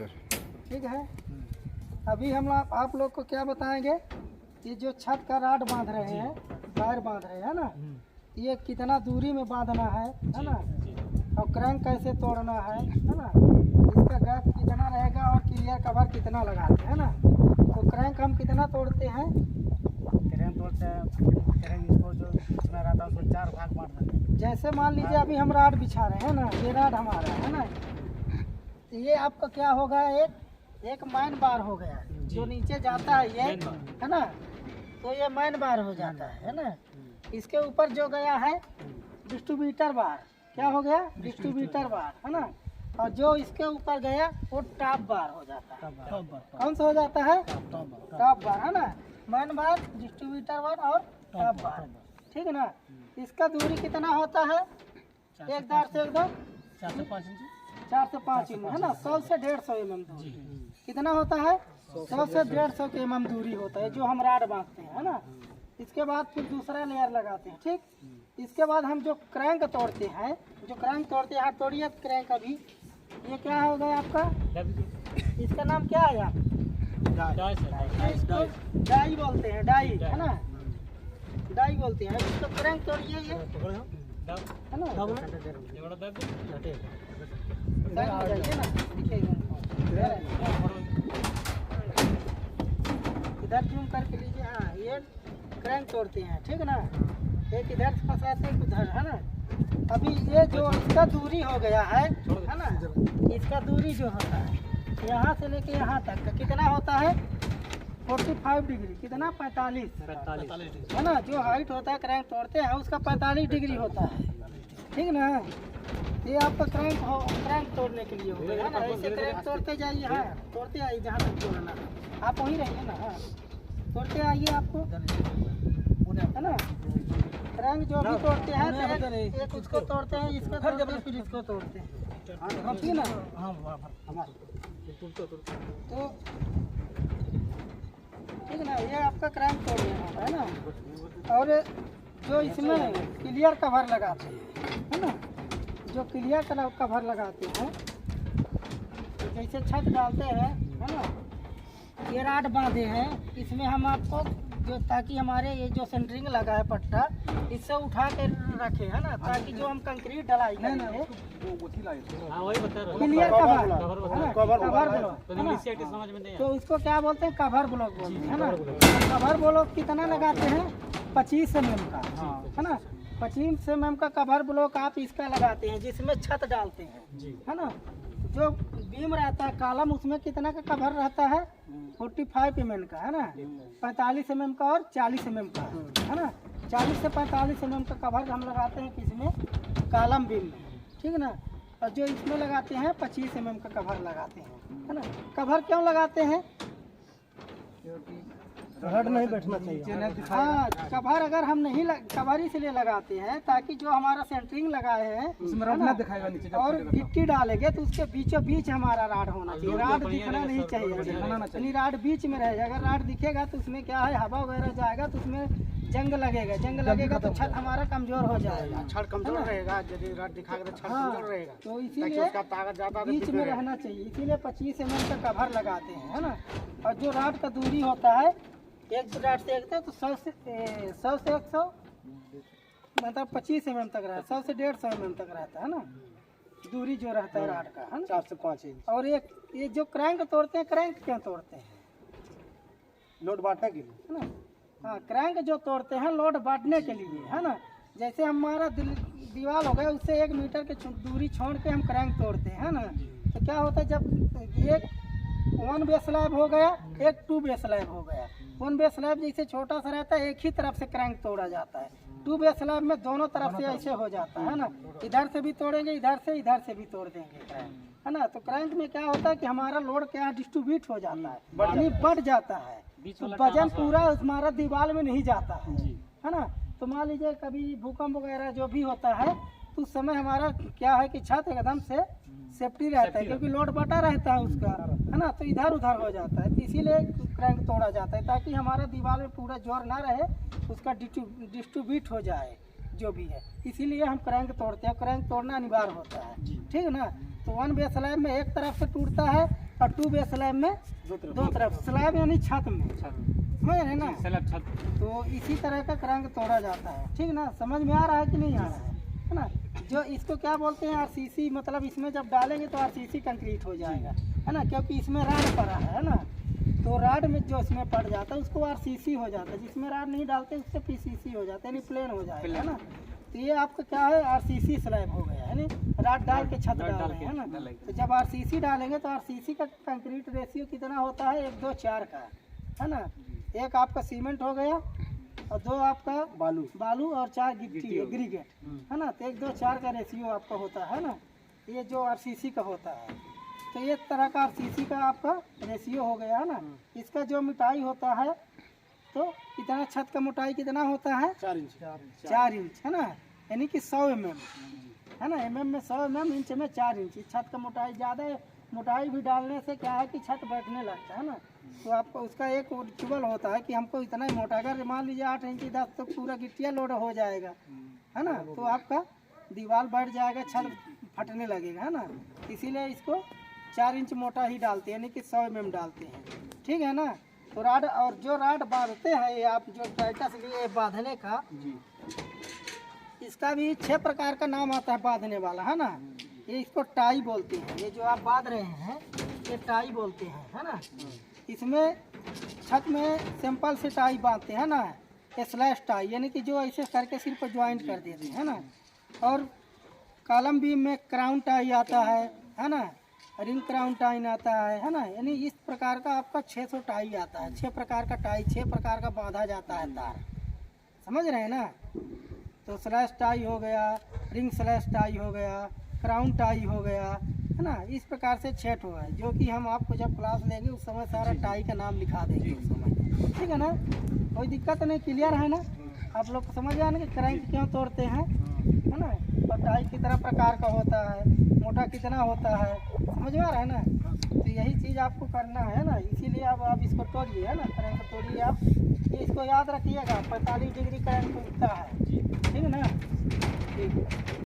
ठीक है। अभी हम आप लोग को क्या बताएंगे कि जो छत का राड बांध रहे हैं, वायर बांध रहे हैं ना, ये कितना दूरी में बांधना है ना, और क्रैंक कैसे तोड़ना है ना, इसका गैप कितना रहेगा और क्लियर कवर कितना लगाते हैं ना। तो क्रैंक हम कितना तोड़ते हैं? क्रैंक तोड़ते हैं, क्रैंक इसको जो इसमें रहता है उसको 4 भाग बांट देते हैं। जैसे मान लीजिए अभी हम राड बिछा रहे हैं ना, ये राड हमारा है ना, तो ये आपका क्या होगा, एक मैन बार हो गया जो नीचे जाता है ये है ना, तो ये मैन बार हो जाता है ना। इसके ऊपर जो गया है डिस्ट्रीब्यूटर बार, क्या हो गया, डिस्ट्रीब्यूटर बार है ना, और जो इसके ऊपर गया वो टॉप बार हो जाता है। कौन सा हो जाता है? टॉप बार है ना, मैन बार, डिस्ट्रीब्यूटर बार और टॉप बार, ठीक है ना। इसका दूरी कितना होता है? एक दार से एकदम 4 से 5 इंच, 4 से 5 इंच है ना। 100 से 150 mm दूरी कितना होता है? 100 से 150 mm दूरी होता है जो हम राड बांधते हैं है ना। इसके बाद फिर दूसरा लेयर लगाते हैं, ठीक। इसके बाद हम जो क्रैंक तोड़ते हैं, हाथ तोड़िए क्रैंक। अभी ये क्या हो गया आपका, इसका नाम क्या है? आप डाई बोलते हैं, डाई है ना, डाई बोलते हैं। इसको क्रैंक तोड़िए, ये है ना, इधर जूम करके लीजिए। हाँ, ये क्रैंक तोड़ते हैं, ठीक है ना। एक इधर फंसाते हैं, उधर है ना। अभी ये जो इसका दूरी हो गया है ना, इसका दूरी जो होता है यहाँ से लेके यहाँ तक का कितना होता है? 45 डिग्री, कितना? 45 है ना। जो हाइट होता है क्रैंक तोड़ते हैं उसका 45 डिग्री होता है, ठीक ना। ये आपका क्रैंक तोड़ने के लिए होगा है ना। ऐसे क्रैंक तोड़ते जाइए, हाँ तोड़ते आइए जहाँ तक तोड़ना है। आप वहीं रहिए ना, हाँ तोड़ते आइए आपको है ना। क्रैंक जो भी तोड़ते हैं, एक उसको तोड़ते हैं, इसको तोड़ते हैं, फिर इसको तोड़ते हैं, ठीक ना। तो ठीक ना, ये आपका क्रैंक तोड़ने होता है ना। और जो इसमें क्लियर कवर लगाते हैं है ना, जो क्लियर कवर लगाते हैं, तो जैसे छत डालते हैं है ना, ये राड बांधे हैं, इसमें हम आपको जो ताकि हमारे ये जो सेंटरिंग लगा है पट्टा, इससे उठा के रखे है ना, ताकि जो हम कंक्रीट डलाई करेंगे क्लियर कवर ब्लॉक, तो इसको क्या बोलते हैं? कवर ब्लॉक बोलते हैं है ना। कवर ब्लॉक कितना लगाते हैं? 25 mm का है ना। 25 mm का कवर ब्लॉक आप इसका लगाते हैं जिसमें छत डालते हैं है ना। जो बीम रहता है कॉलम, उसमें कितना का कवर रहता है? 45 mm का है ना, 45 mm का और 40 mm का है ना। 40 से 45 mm का कवर हम लगाते हैं किसमें? कॉलम बीम में, ठीक है ना। और जो इसमें लगाते हैं 25 mm का कवर लगाते हैं है ना। कवर क्यों लगाते हैं? रड नहीं बैठना चाहिए। हाँ, कवर अगर हम नहीं कवर इसलिए लगाते हैं ताकि जो हमारा सेंटरिंग लगाए हैं उसमें रड ना दिखाएगा नीचे, और गिट्टी डालेंगे तो उसके बीचों बीच हमारा राड होना चाहिए। राड दिखना नहीं चाहिए, राड बीच में रहेगा। अगर राड दिखेगा तो उसमें क्या है, हवा वगैरह जाएगा तो उसमें जंग लगेगा तो छत हमारा कमजोर हो जाएगा, छत कमजोर रहेगा। यदि राड दिखाएगा तो छत कमजोर रहेगा, तो इसीलिए उसका ताकत ज्यादा बीच में रहना चाहिए। इसीलिए 25 mm का कवर लगाते हैं है ना। और जो राड का दूरी होता है, एक राड से एक तो 100 से 100 मतलब 25 mm तक रहता है, 100 से 150 mm तक रहता है ना दूरी जो रहता है राड का है ना, 4 से 5 इंच। और एक ये जो क्रैंक तोड़ते हैं, क्रैंक क्यों तोड़ते हैं? लोड बांटने के लिए है ना। हाँ, क्रैंक जो तोड़ते हैं लोड बांटने के लिए है ना। जैसे हमारा दीवार हो गया, उससे 1 मीटर की दूरी छोड़ के हम क्रैंक तोड़ते हैं ना। तो क्या होता है, जब एक 1 बे स्लैब हो गया, एक 2 बे स्लैब हो गया। 1 बे स्लैब जैसे छोटा सा रहता है, एक ही तरफ से क्रैंक तोड़ा जाता है। 2 बे स्लैब में दोनों तरफ से ऐसे हो जाता है ना, इधर से भी तोड़ेंगे, इधर से भी तोड़ देंगे है ना। तो क्रैंक में क्या होता है कि हमारा लोड क्या डिस्ट्रीब्यूट हो जाता है, यानी बढ़ जाता है, तो वजन पूरा हमारा दीवार में नहीं जाता है ना। तो मान लीजिए कभी भूकंप वगैरह जो भी होता है तो उस समय हमारा क्या है कि छत एकदम से सेफ्टी रहता है, क्योंकि लोड बटा रहता है उसका है ना, तो इधर उधर हो जाता है। तो इसीलिए क्रैंक तोड़ा जाता है ताकि हमारा दीवार में पूरा जोर ना रहे, उसका डिस्ट्रीब्यूट हो जाए जो भी है। इसीलिए हम क्रैंक तोड़ते हैं, क्रैंक तोड़ना अनिवार्य होता है, ठीक है ना। तो 1 बे स्लैब में एक तरफ से टूटता है और टू बे स्लैब में दो तरफ, स्लैब यानी छत में, समझ रहे हैं ना। स्लैब छत। तो इसी तरह का क्रैंक तोड़ा जाता है, ठीक ना। समझ में आ रहा है कि नहीं आ रहा है ना। जो इसको क्या बोलते हैं आरसीसी, मतलब इसमें जब डालेंगे तो आरसीसी कंक्रीट हो जाएगा, है ना, क्योंकि इसमें राड पड़ा है ना। तो राड में जो इसमें पड़ जाता है उसको आरसीसी हो जाता है, जिसमें राड नहीं डालते उससे पीसीसी हो जाता है, यानी प्लेन हो जाएगा, है ना। तो ये आपका क्या है, आरसीसी स्लैब हो गया, है ना। राड डाल के छत डाल रहे हैं, है ना। तो जब आरसीसी डालेंगे तो आरसीसी का कंक्रीट रेशियो कितना होता है, 1:2:4 का, है ना। एक आपका सीमेंट हो गया और 2 आपका बालू और 4 गिट्टी एग्रीगेट, है ना। तो 1:2:4 का रेशियो आपका होता है ना, ये जो आरसीसी का होता है। तो ये तरह का आरसीसी का आपका रेशियो हो गया, है ना। इसका जो मोटाई होता है तो कितना, छत का मोटाई कितना होता है, 4 इंच, है ना, यानी कि 100 mm, है ना। mm में 100 mm, इंच में 4 इंच। छत का मोटाई ज़्यादा है, मोटाई भी डालने से क्या है कि छत बैठने लगता है ना। तो आपको उसका एक रिचुअल होता है कि हमको इतना ही मोटा, अगर मान लीजिए 8 इंच 10 तो पूरा गिट्टिया लोड हो जाएगा, है ना। तो आपका दीवार बैठ जाएगा, छत फटने लगेगा, है ना। इसीलिए इसको 4 इंच मोटा ही डालते हैं, यानी कि 100 mm डालते हैं, ठीक है ना। तो राड, और जो राड बांधते हैं ये आप जो टाइटस लिए बांधने का, इसका भी 6 प्रकार का नाम आता है बांधने वाला, है ना। ये इसको टाई बोलते हैं, ये जो आप बांध रहे हैं ये टाई बोलते हैं, है ना। इसमें छत में सिंपल से टाई बांधते हैं ना, स्लैश टाई, यानी कि जो ऐसे करके सिर पर ज्वाइंट कर देते हैं, है ना। और कॉलम बीम में क्राउन टाई आता है ना, रिंग क्राउन टाई आता है ना। यानी इस प्रकार का आपका 600 टाई आता है, 6 प्रकार का टाई, 6 प्रकार का बांधा जाता है तार, समझ रहे हैं ना। तो स्लैश टाई हो गया, रिंग स्लैश टाई हो गया, क्राउन टाई हो गया, है ना। इस प्रकार से 6 ठो है, जो कि हम आपको जब क्लास लेंगे उस समय सारा टाई का नाम लिखा देंगे उस समय, ठीक है ना। कोई दिक्कत नहीं, क्लियर है ना। आप लोग को समझ आए ना कि क्रैंक क्यों तोड़ते हैं, है ना। और टाई कितना प्रकार का होता है, मोटा कितना होता है, समझ में आ रहा है ना। तो यही चीज़ आपको करना है ना, इसीलिए अब आप इसको तोड़िए, है ना, क्रैंक तोड़िए आप। ये इसको याद रखिएगा, 45 डिग्री क्रैंक उठता है, ठीक है ना। ठीक है।